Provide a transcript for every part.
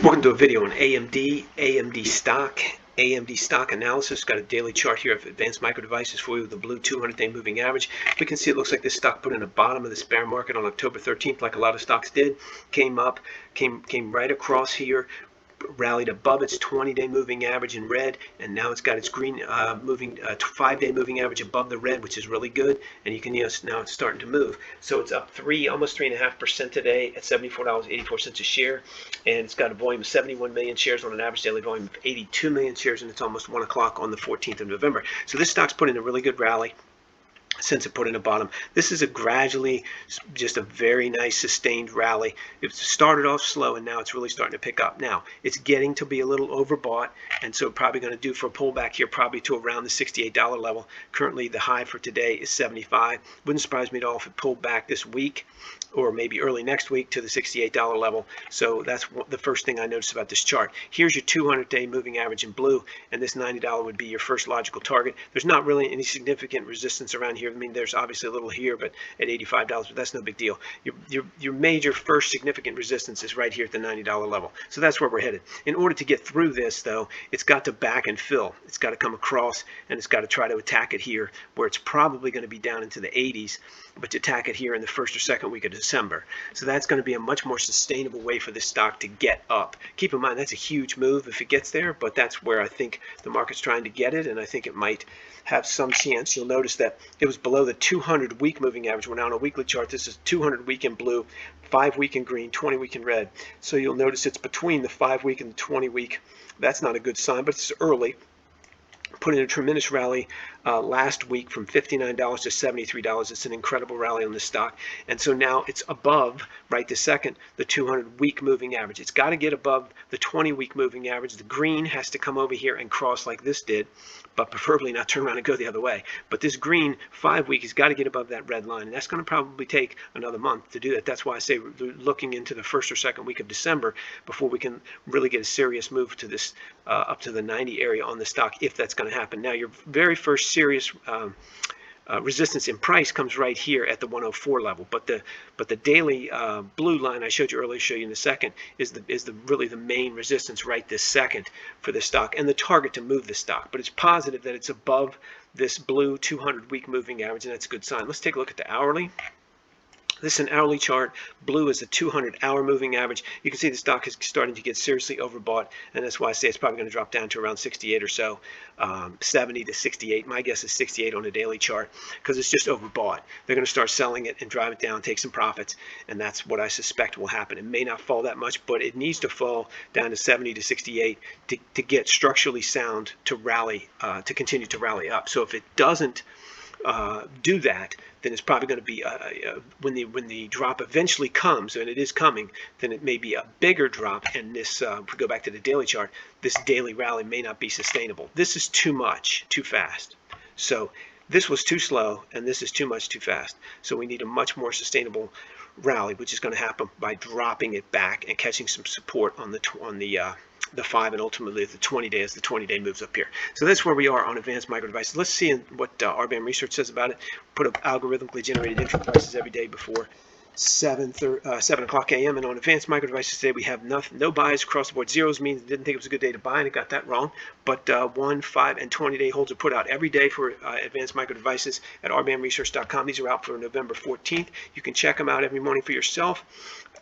Welcome to a video on AMD Stock Analysis. Got a daily chart here of Advanced Micro Devices for you with the blue 200-day moving average. We can see it looks like this stock put in the bottom of this bear market on October 13th, like a lot of stocks did. Came up, came right across here, rallied above its 20-day moving average in red, and now it's got its green moving 5-day moving average above the red, which is really good. And you can now it's starting to move. So it's up almost 3.5% today at $74.84 a share, and it's got a volume of 71 million shares on an average daily volume of 82 million shares, and it's almost 1 o'clock on the 14th of November. So this stock's put in a really good rally since it put in the bottom. This is a gradually, just a very nice sustained rally. It started off slow and now it's really starting to pick up. Now it's getting to be a little overbought, and so probably going to do for a pullback here, probably to around the $68 level. Currently the high for today is 75. Wouldn't surprise me at all if it pulled back this week or maybe early next week to the $68 level. So that's the first thing I noticed about this chart. Here's your 200-day moving average in blue, and this $90 would be your first logical target. There's not really any significant resistance around here. I mean, there's obviously a little here, but at $85, but that's no big deal. Your major first significant resistance is right here at the $90 level. So that's where we're headed. In order to get through this, though, it's got to back and fill. It's got to come across, and it's got to try to attack it here, where it's probably going to be down into the 80s, but to attack it here in the first or second week of December. So that's going to be a much more sustainable way for this stock to get up. Keep in mind, that's a huge move if it gets there, but that's where I think the market's trying to get it, and I think it might have some chance. You'll notice that it was below the 200-week moving average. We're now on a weekly chart. This is 200-week in blue, 5-week in green, 20-week in red. So you'll notice it's between the 5-week and the 20-week. That's not a good sign, but it's early. Put in a tremendous rally last week from $59 to $73. It's an incredible rally on this stock, and so now it's above right this second the 200-week moving average. It's got to get above the 20-week moving average. The green has to come over here and cross like this did, but preferably not turn around and go the other way. But this green 5-week has got to get above that red line, and that's going to probably take another month to do that. That's why I say we're looking into the first or second week of December before we can really get a serious move to this up to the 90 area on the stock, if that's going to happen. Now, your very first serious resistance in price comes right here at the 104 level, but the daily blue line I showed you earlier, show you in a second, is really the main resistance right this second for this stock, and the target to move the stock. But it's positive that it's above this blue 200-week moving average, and that's a good sign. Let's take a look at the hourly. This is an hourly chart. Blue is a 200-hour moving average. You can see the stock is starting to get seriously overbought, and that's why I say it's probably going to drop down to around 68 or so, 70 to 68. My guess is 68 on a daily chart, because it's just overbought. They're going to start selling it and drive it down, take some profits, and that's what I suspect will happen. It may not fall that much, but it needs to fall down to 70 to 68 to get structurally sound to rally, to continue to rally up. So if it doesn't do that, then it's probably going to be when the drop eventually comes, and it is coming, then it may be a bigger drop, and this if we go back to the daily chart, this daily rally may not be sustainable. This is too much, too fast. So this was too slow, and this is too much, too fast. So we need a much more sustainable rally, which is going to happen by dropping it back and catching some support on the 5 and ultimately the 20-day as the 20-day moves up here. So that's where we are on Advanced Micro Devices. Let's see what RBAM research says about it. Put up algorithmically generated entry prices every day before 7 o'clock a.m. And on Advanced Micro Devices today, we have no buys across the board. Zeros means didn't think it was a good day to buy, and it got that wrong. But 1, 5, and 20-day holds are put out every day for Advanced Micro Devices at rbamresearch.com. These are out for November 14th. You can check them out every morning for yourself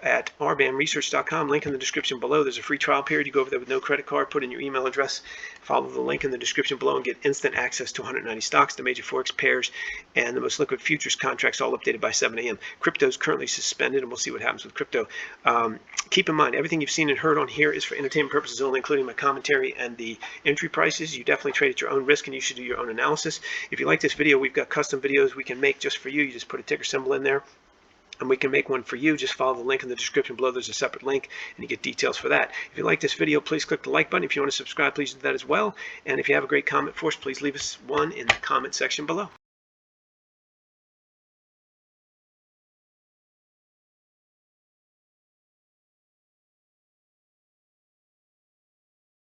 at rbamresearch.com. Link in the description below. There's a free trial period. You go over there with no credit card, put in your email address, follow the link in the description below, and get instant access to 190 stocks, the major forex pairs, and the most liquid futures contracts, all updated by 7 a.m. Crypto is currently suspended, and we'll see what happens with crypto. Keep in mind, everything you've seen and heard on here is for entertainment purposes only, including my commentary and the entry prices. You definitely trade at your own risk, and you should do your own analysis. If you like this video, we've got custom videos we can make just for you. You just put a ticker symbol in there, and we can make one for you. Just follow the link in the description below. There's a separate link, and you get details for that. If you like this video, please click the like button. If you want to subscribe, please do that as well. And if you have a great comment for us, please leave us one in the comment section below.